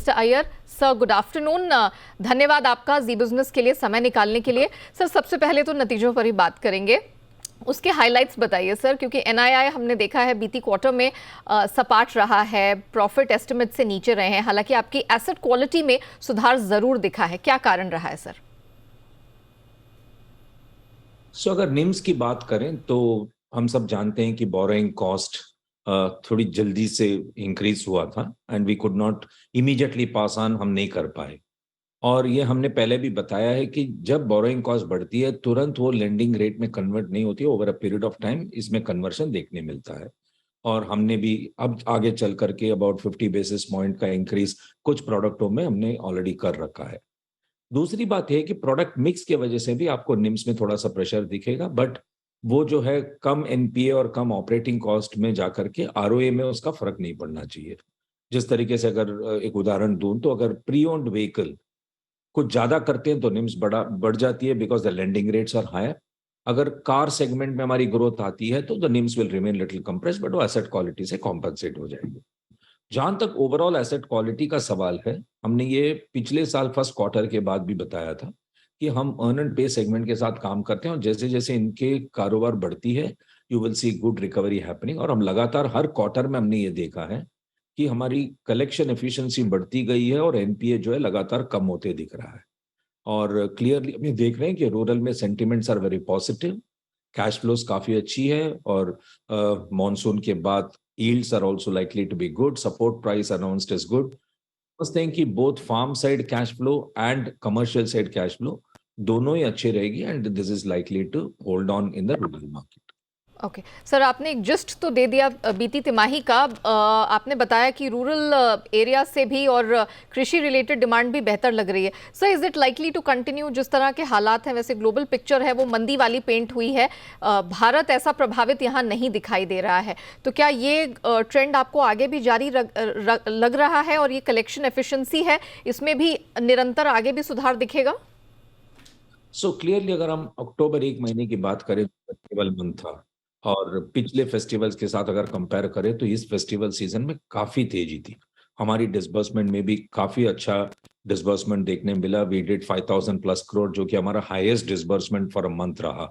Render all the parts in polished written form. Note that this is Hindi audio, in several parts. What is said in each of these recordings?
Mister Iyer, sir good afternoon. धन्यवाद आपका जी बिजनेस के लिए समय निकालने के लिए। सर सबसे पहले तो नतीजों पर ही बात करेंगे, उसके हाइलाइट्स बताइए सर, क्योंकि एनआईआई हमने देखा है बीती क्वार्टर में सपाट रहा है, प्रॉफिट एस्टिमेट से नीचे रहे हैं, हालांकि आपकी एसेट क्वालिटी में सुधार जरूर दिखा है, क्या कारण रहा है सर? अगर निम्स की बात करें तो हम सब जानते हैं कि बोरोइंग कॉस्ट थोड़ी जल्दी से इंक्रीज हुआ था and we could not immediately pass on, हम नहीं कर पाए। और ये हमने पहले भी बताया है कि जब बोरोइंग कॉस्ट बढ़ती है तुरंत वो लेंडिंग रेट में कन्वर्ट नहीं होती है, over a period of time इसमें कन्वर्शन देखने मिलता है। और हमने भी अब आगे चल करके अबाउट 50 बेसिस पॉइंट का इंक्रीज कुछ प्रोडक्टों में हमने ऑलरेडी कर रखा है। दूसरी बात है कि प्रोडक्ट मिक्स की वजह से भी आपको निम्स में थोड़ा सा प्रेशर दिखेगा, बट वो जो है कम एनपीए और कम ऑपरेटिंग कॉस्ट में जाकर के आरओए में उसका फर्क नहीं पड़ना चाहिए। जिस तरीके से अगर एक उदाहरण दूं तो अगर प्री ओन्ड व्हीकल कुछ ज्यादा करते हैं तो निम्स बढ़ जाती है because the lending rates are higher. अगर कार सेगमेंट में हमारी ग्रोथ आती है तो the NIMs will remain little compress, but वो एसेट क्वालिटी से कॉम्पनसेट हो जाएगी। जहां तक ओवरऑल एसेट क्वालिटी का सवाल है, हमने ये पिछले साल फर्स्ट क्वार्टर के बाद भी बताया था कि हम अर्न एंड पे सेगमेंट के साथ काम करते हैं और जैसे जैसे इनके कारोबार बढ़ती है you will see good recovery happening. और हम लगातार हर क्वार्टर में हमने ये देखा है कि हमारी कलेक्शन एफिशिएंसी बढ़ती गई है और एनपीए जो है लगातार कम होते दिख रहा है। और क्लियरली अभी देख रहे हैं कि रूरल में sentiments are very positive, cash flows काफी अच्छी है और मॉनसून के बाद yields are also likely to be good, support price announced is good. समझते हैं कि both farm side cash flow and commercial side cash flow दोनों ही अच्छे रहेगी and this is likely to hold on in the rural market. Okay sir, आपने एक जस्ट तो दे दिया बीती तिमाही का। आपने बताया कि रूरल एरिया से भी और कृषि रिलेटेड डिमांड भी बेहतर लग रही है। Sir is it likely to continue? जिस तरह के हालात हैं, वैसे ग्लोबल पिक्चर है वो मंदी वाली पेंट हुई है, भारत ऐसा प्रभावित यहाँ नहीं दिखाई दे रहा है, तो क्या ये ट्रेंड आपको आगे भी जारी लग रहा है और ये कलेक्शन एफिशिएंसी है इसमें भी निरंतर आगे भी सुधार दिखेगा? क्लियरली अगर हम अक्टूबर एक महीने की बात करें तो फेस्टिवल मंथ था और पिछले फेस्टिवल्स के साथ अगर कंपेयर करें तो इस फेस्टिवल सीजन में काफी तेजी थी। हमारी डिसबर्समेंट में भी काफी अच्छा डिसबर्समेंट देखने मिला। वी डिड 5000 प्लस करोड़, जो कि हमारा highest disbursement for a month रहा।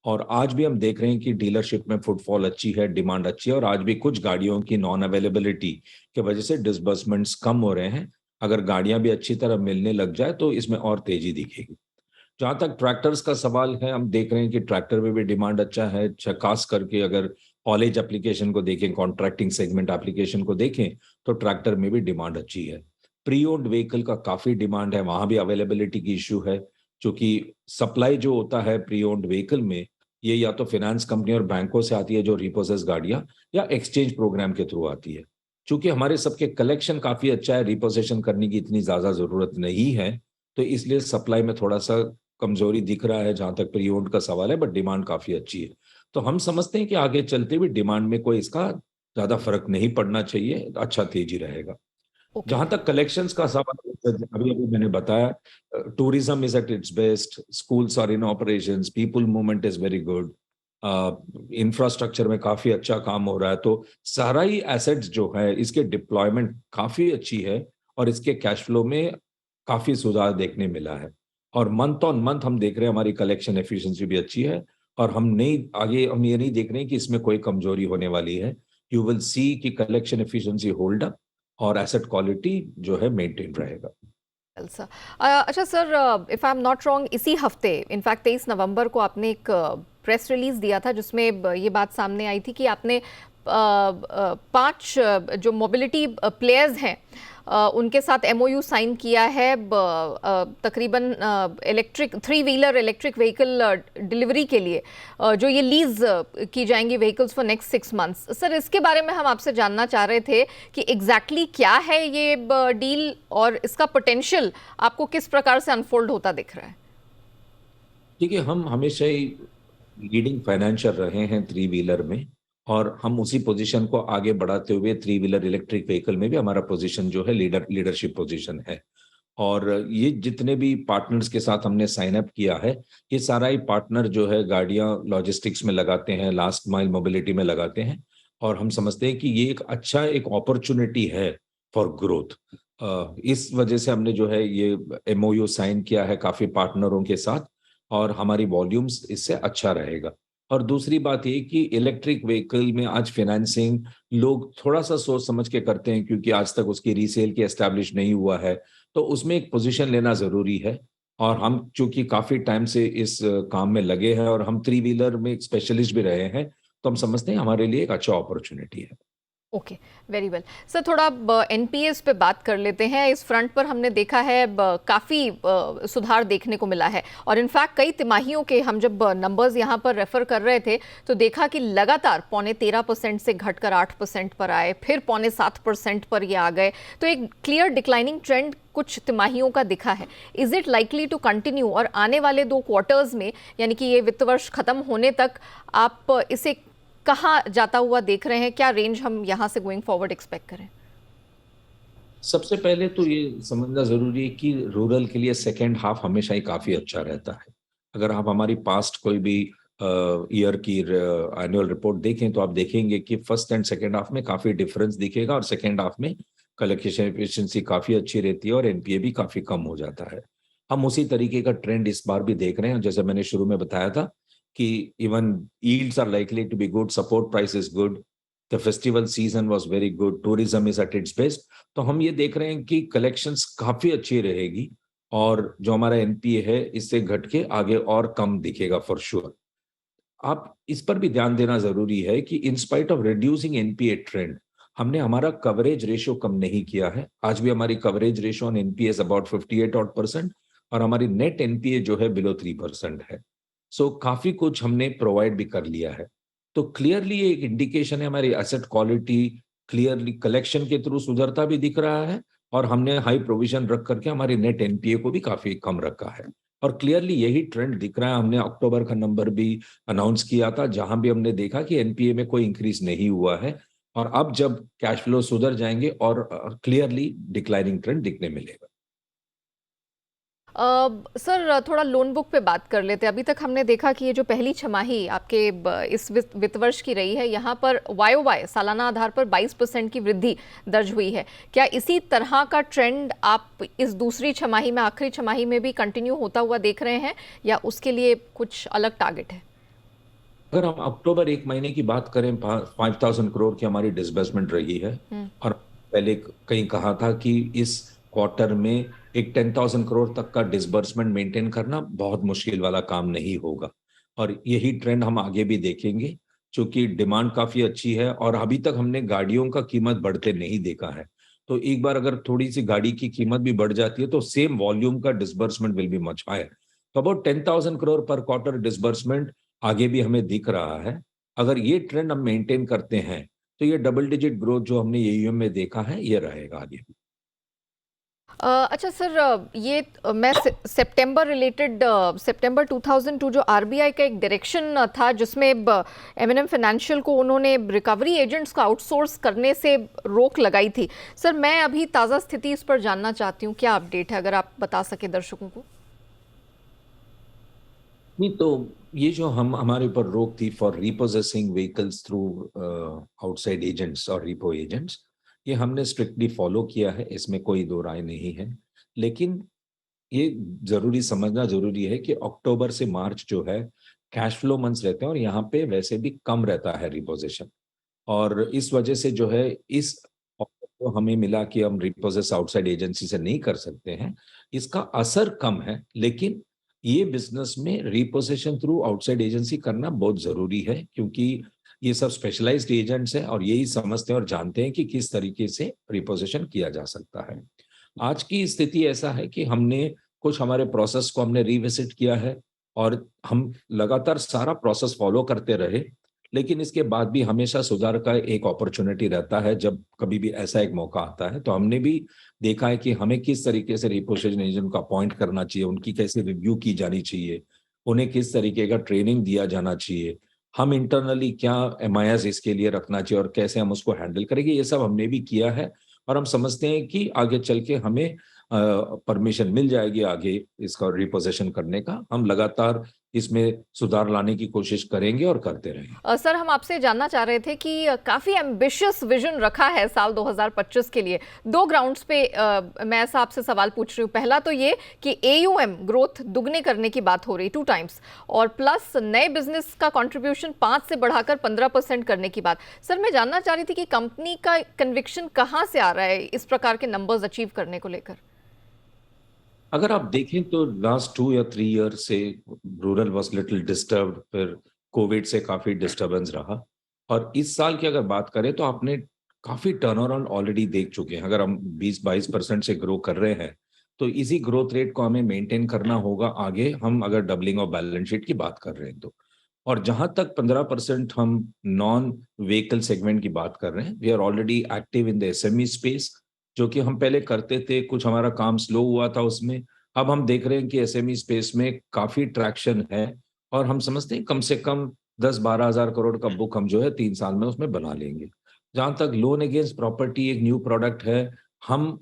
और आज भी हम देख रहे हैं कि डीलरशिप में फुटफॉल अच्छी है, डिमांड अच्छी है और आज भी कुछ गाड़ियों की नॉन अवेलेबिलिटी की वजह से डिसबर्समेंट्स कम हो रहे हैं। अगर गाड़ियां भी अच्छी तरह मिलने लग जाए तो इसमें और तेजी दिखेगी। जहां तक ट्रैक्टर्स का सवाल है, हम देख रहे हैं कि ट्रैक्टर में भी डिमांड अच्छा है, खास करके अगर ऑलेज एप्लीकेशन को देखें, कॉन्ट्रैक्टिंग सेगमेंट एप्लीकेशन को देखें तो ट्रैक्टर में भी डिमांड अच्छी है। प्री ओन्ड व्हीकल का काफी डिमांड है, वहां भी अवेलेबिलिटी की इश्यू है, क्योंकि सप्लाई जो होता है प्री ओन्ड व्हीकल में ये या तो फाइनेंस कंपनी और बैंकों से आती है जो रिपोसेस गाड़ियां, या एक्सचेंज प्रोग्राम के थ्रू आती है। चूंकि हमारे सबके कलेक्शन काफी अच्छा है, रिपोजिशन करने की इतनी ज्यादा जरूरत नहीं है, तो इसलिए सप्लाई में थोड़ा सा कमजोरी दिख रहा है जहां तक प्री ओन्ड का सवाल है, बट डिमांड काफी अच्छी है। तो हम समझते हैं कि आगे चलते हुए डिमांड में कोई इसका ज्यादा फर्क नहीं पड़ना चाहिए, अच्छा तेजी रहेगा। ओके जहां तक कलेक्शंस का सवाल है, अभी अभी मैंने बताया, tourism is at its best, schools are in operations, people movement is very good, infrastructure में काफी अच्छा काम हो रहा है। तो सारा ही एसेट्स जो है इसके डिप्लॉयमेंट काफी अच्छी है और इसके कैश फ्लो में काफी सुधार देखने मिला है। और मंथ ऑन मंथ हम देख रहे हैं हमारी कलेक्शन एफिशिएंसी भी अच्छी है और हम नहीं आगे हम ये नहीं देख रहे हैं कि इसमें कोई कमजोरी होने वाली है। यू विल सी कि कलेक्शन एफिशिएंसी होल्ड अप और एसेट क्वालिटी जो है मेंटेन रहेगा। अच्छा sir, if I am not wrong, इसी हफ्ते इनफैक्ट 23 नवंबर को आपने एक प्रेस रिलीज दिया था जिसमें ये बात सामने आई थी कि आपने 5 जो मोबिलिटी प्लेयर्स हैं उनके साथ एमओयू साइन किया है तकरीबन electric 3 wheeler electric vehicle delivery के लिए, जो ये लीज की जाएंगी vehicles for next 6 months. Sir इसके बारे में हम आपसे जानना चाह रहे थे कि एग्जैक्टली क्या है ये डील और इसका पोटेंशियल आपको किस प्रकार से अनफोल्ड होता दिख रहा है? ठीक है, हम हमेशा ही लीडिंग फाइनेंशियल रहे हैं 3 व्हीलर में और हम उसी पोजीशन को आगे बढ़ाते हुए 3 व्हीलर इलेक्ट्रिक व्हीकल में भी हमारा पोजीशन जो है लीडरशिप पोजीशन है। और ये जितने भी पार्टनर्स के साथ हमने साइन अप किया है, ये सारा ही पार्टनर जो है गाड़ियां लॉजिस्टिक्स में लगाते हैं, लास्ट माइल मोबिलिटी में लगाते हैं और हम समझते हैं कि ये एक अच्छा एक अपॉर्चुनिटी है फॉर ग्रोथ। इस वजह से हमने जो है ये एमओयू साइन किया है काफी पार्टनरों के साथ, और हमारी वॉल्यूम्स इससे अच्छा रहेगा। और दूसरी बात ये कि इलेक्ट्रिक व्हीकल में आज फाइनेंसिंग लोग थोड़ा सा सोच समझ के करते हैं, क्योंकि आज तक उसकी रीसेल की एस्टैब्लिश नहीं हुआ है, तो उसमें एक पोजीशन लेना जरूरी है। और हम चूंकि काफी टाइम से इस काम में लगे हैं और हम थ्री व्हीलर में एक स्पेशलिस्ट भी रहे हैं, तो हम समझते हैं हमारे लिए एक अच्छा अपॉर्चुनिटी है। Okay, very well sir. थोड़ा एनपीएस पे बात कर लेते हैं। इस फ्रंट पर हमने देखा है काफ़ी सुधार देखने को मिला है, और इनफैक्ट कई तिमाहियों के हम जब नंबर्स यहाँ पर रेफर कर रहे थे तो देखा कि लगातार 13.5% से घटकर 8% पर आए, फिर 7.25% पर ये आ गए। तो एक क्लियर डिक्लाइनिंग ट्रेंड कुछ तिमाहियों का दिखा है। Is it likely to continue, और आने वाले 2 क्वार्टर्स में, यानी कि ये वित्त वर्ष खत्म होने तक, आप इसे कहाँ जाता हुआ देख रहे हैं? क्या रेंज हम यहाँ से गोइंग फॉरवर्ड एक्सपेक्ट करें? सबसे पहले तो ये समझना जरूरी है कि रूरल के लिए सेकेंड हाफ हमेशा ही काफी अच्छा रहता है। अगर आप हमारी पास्ट कोई भी ईयर की एनुअल रिपोर्ट देखें तो आप देखेंगे कि फर्स्ट एंड सेकेंड हाफ में काफी डिफरेंस दिखेगा, और सेकेंड हाफ में कलेक्शन एफिशिएंसी काफी अच्छी रहती है और एनपीए भी काफी कम हो जाता है। हम उसी तरीके का ट्रेंड इस बार भी देख रहे हैं। जैसे मैंने शुरू में बताया था कि even yields are likely to be good, support price is good, the festival season was very good, tourism is at its best. तो हम ये देख रहे हैं कि कलेक्शंस काफी अच्छी रहेगी, और जो हमारा एनपीए है इससे घट के आगे और कम दिखेगा फॉर श्योर। आप इस पर भी ध्यान देना जरूरी है कि in spite of reducing NPA trend, हमने हमारा कवरेज रेशियो कम नहीं किया है। आज भी हमारी coverage ratio on NPA about 58% और हमारी नेट एनपीए जो है बिलो 3% है। सो काफी कुछ हमने प्रोवाइड भी कर लिया है। तो क्लियरली एक इंडिकेशन है हमारी एसेट क्वालिटी क्लियरली कलेक्शन के थ्रू सुधरता भी दिख रहा है, और हमने हाई प्रोविजन रख करके हमारी नेट एनपीए को भी काफी कम रखा है। और क्लियरली यही ट्रेंड दिख रहा है। हमने अक्टूबर का नंबर भी अनाउंस किया था, जहां भी हमने देखा कि एनपीए में कोई इंक्रीज नहीं हुआ है, और अब जब कैश फ्लो सुधर जाएंगे और क्लियरली डिक्लाइनिंग ट्रेंड दिखने मिलेगा। सर, थोड़ा लोन बुक पे बात कर लेते हैं। अभी तक हमने देखा कि ये जो पहली छमाही आपके इस वित्त वर्ष की रही है, यहाँ पर वाई वाई सालाना आधार पर 22% की वृद्धि दर्ज हुई है। क्या इसी तरह का ट्रेंड आप इस दूसरी छमाही में, आखिरी छमाही में भी कंटिन्यू होता हुआ देख रहे हैं, या उसके लिए कुछ अलग टारगेट है? अगर हम अक्टूबर एक महीने की बात करें, 5,000 करोड़ की हमारी डिसबर्समेंट रही है, और पहले कहीं कहा था कि इस क्वार्टर में एक 10,000 करोड़ तक का डिसबर्समेंट मेंटेन करना बहुत मुश्किल वाला काम नहीं होगा। और यही ट्रेंड हम आगे भी देखेंगे, क्योंकि डिमांड काफी अच्छी है और अभी तक हमने गाड़ियों का कीमत बढ़ते नहीं देखा है। तो एक बार अगर थोड़ी सी गाड़ी की कीमत भी बढ़ जाती है तो सेम वॉल्यूम का disbursement will be much higher. तो about 10,000 crore per quarter disbursement आगे भी हमें दिख रहा है। अगर ये ट्रेंड हम मेंटेन करते हैं तो ये डबल डिजिट ग्रोथ जो हमने एयूएम में देखा है ये रहेगा आगे भी। अच्छा सर, मैं सितंबर रिलेटेड, सितंबर 2002 जो आरबीआई का एक डायरेक्शन था जिसमें एमएनएम फाइनेंशियल को उन्होंने रिकवरी एजेंट्स को आउटसोर्स करने से रोक लगाई थी। सर, मैं अभी ताज़ा स्थिति इस पर जानना चाहती हूँ, क्या अपडेट है, अगर आप बता सके दर्शकों को। नहीं तो ये जो हम हमारे ऊपर रोक थी for repossessing vehicles through outside agents और रिपो एजेंट्स, ये हमने स्ट्रिक्टली फॉलो किया है, इसमें कोई दो राय नहीं है। लेकिन ये जरूरी समझना जरूरी है कि अक्टूबर से मार्च जो है कैश फ्लो मंथ्स रहते हैं, और यहाँ पे वैसे भी कम रहता है रिपोजिशन। और इस वजह से जो है इस offer जो हमें मिला कि हम रिपोजेस आउटसाइड एजेंसी से नहीं कर सकते हैं, इसका असर कम है। लेकिन ये बिजनेस में रिपोजिशन थ्रू आउटसाइड एजेंसी करना बहुत जरूरी है, क्योंकि ये सब स्पेशलाइज्ड एजेंट्स हैं और यही समझते हैं और जानते हैं कि किस तरीके से रिपोजिशन किया जा सकता है। आज की स्थिति ऐसा है कि हमने कुछ हमारे प्रोसेस को हमने रिविजिट किया है, और हम लगातार सारा प्रोसेस फॉलो करते रहे। लेकिन इसके बाद भी हमेशा सुधार का एक अपॉर्चुनिटी रहता है। जब कभी भी ऐसा एक मौका आता है तो हमने भी देखा है कि हमें किस तरीके से रिपोजिशन एजेंट को अपॉइंट करना चाहिए, उनकी कैसे रिव्यू की जानी चाहिए, उन्हें किस तरीके का ट्रेनिंग दिया जाना चाहिए, हम इंटरनली क्या एमआईएस इसके लिए रखना चाहिए और कैसे हम उसको हैंडल करेंगे, ये सब हमने भी किया है। और हम समझते हैं कि आगे चल के हमें परमिशन मिल जाएगी आगे इसका रिपोजिशन करने का। हम लगातार इसमें सुधार लाने की कोशिश करेंगे और करते रहेंगे। सर, हम आपसे जानना चाह रहे थे कि काफ़ी एम्बिशियस विजन रखा है साल 2025 के लिए। दो ग्राउंड्स पे मैं ऐसा आपसे सवाल पूछ रही हूँ। पहला तो ये कि एयूएम ग्रोथ दुगने करने की बात हो रही, 2 टाइम्स, और प्लस नए बिजनेस का कंट्रीब्यूशन 5 से बढ़ाकर 15% करने की बात। सर, मैं जानना चाह रही थी कि कंपनी का कन्विक्शन कहाँ से आ रहा है इस प्रकार के नंबर्स अचीव करने को लेकर? अगर आप देखें तो लास्ट 2 या 3 ईयर से रूरल वॉज लिटिल डिस्टर्ब्ड, फिर कोविड से काफी डिस्टरबेंस रहा, और इस साल की अगर बात करें तो आपने काफी टर्न अराउंड ऑलरेडी देख चुके हैं। अगर हम 20-22% से ग्रो कर रहे हैं तो इसी ग्रोथ रेट को हमें मेंटेन करना होगा आगे, हम अगर डबलिंग ऑफ बैलेंस शीट की बात कर रहे हैं तो। और जहां तक 15% हम नॉन व्हीकल सेगमेंट की बात कर रहे हैं, we are already active in the SME space, जो कि हम पहले करते थे, कुछ हमारा काम स्लो हुआ था उसमें। अब हम देख रहे हैं कि एसएमई स्पेस में काफ़ी ट्रैक्शन है, और हम समझते हैं कम से कम 10-12 हज़ार करोड़ का बुक हम जो है 3 साल में उसमें बना लेंगे। जहाँ तक लोन अगेंस्ट प्रॉपर्टी एक न्यू प्रोडक्ट है, हम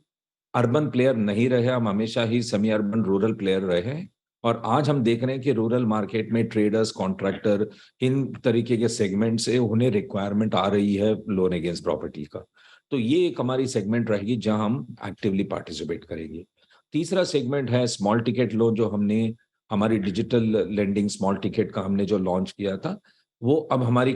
अर्बन प्लेयर नहीं रहे, हम हमेशा ही सेमी अर्बन रूरल प्लेयर रहे हैं, और आज हम देख रहे हैं कि रूरल मार्केट में ट्रेडर्स, कॉन्ट्रैक्टर, इन तरीके के सेगमेंट से उन्हें रिक्वायरमेंट आ रही है लोन अगेंस्ट प्रॉपर्टी का। तो ये एक हमारी सेगमेंट रहेगी जहां हम एक्टिवली पार्टिसिपेट करेंगे। तीसरा सेगमेंट है स्मॉल टिकट लोन, जो हमने हमारी डिजिटल लेंडिंग स्मॉल टिकट का हमने जो लॉन्च किया था, वो अब हमारी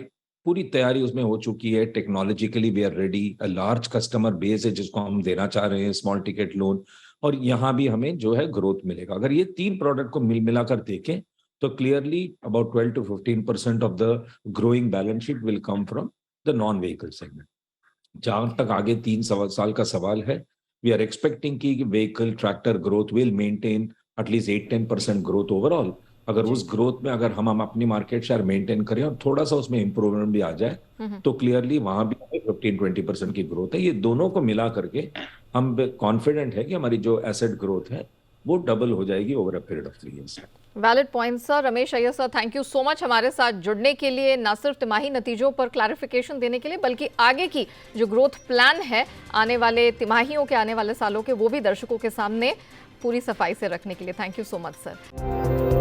पूरी तैयारी उसमें हो चुकी है। Technologically we are ready, a large customer base है जिसको हम देना चाह रहे हैं स्मॉल टिकट लोन, और यहाँ भी हमें जो है ग्रोथ मिलेगा। अगर ये 3 प्रोडक्ट को मिलाकर देखें तो clearly about 12-15% of the growing balance sheet will come from the non vehicle segment. जहां तक आगे 3 साल का सवाल है, वी आर एक्सपेक्टिंग कि vehicle tractor growth will maintain at least 8-10% growth overall. अगर जी। उस ग्रोथ में अगर हम अपनी मार्केट शेयर मेंटेन करें और थोड़ा सा उसमें इंप्रूवमेंट भी आ जाए, तो क्लियरली वहां भी 15-20% की ग्रोथ है। ये दोनों को मिला करके हम कॉन्फिडेंट है कि हमारी जो एसेट ग्रोथ है वो डबल हो जाएगी over a period of 3 years. Valid point sir. Ramesh Iyer sir, thank you so much हमारे साथ जुड़ने के लिए, ना सिर्फ तिमाही नतीजों पर क्लैरिफिकेशन देने के लिए, बल्कि आगे की जो ग्रोथ प्लान है आने वाले तिमाहियों के, आने वाले सालों के, वो भी दर्शकों के सामने पूरी सफाई से रखने के लिए। Thank you so much sir.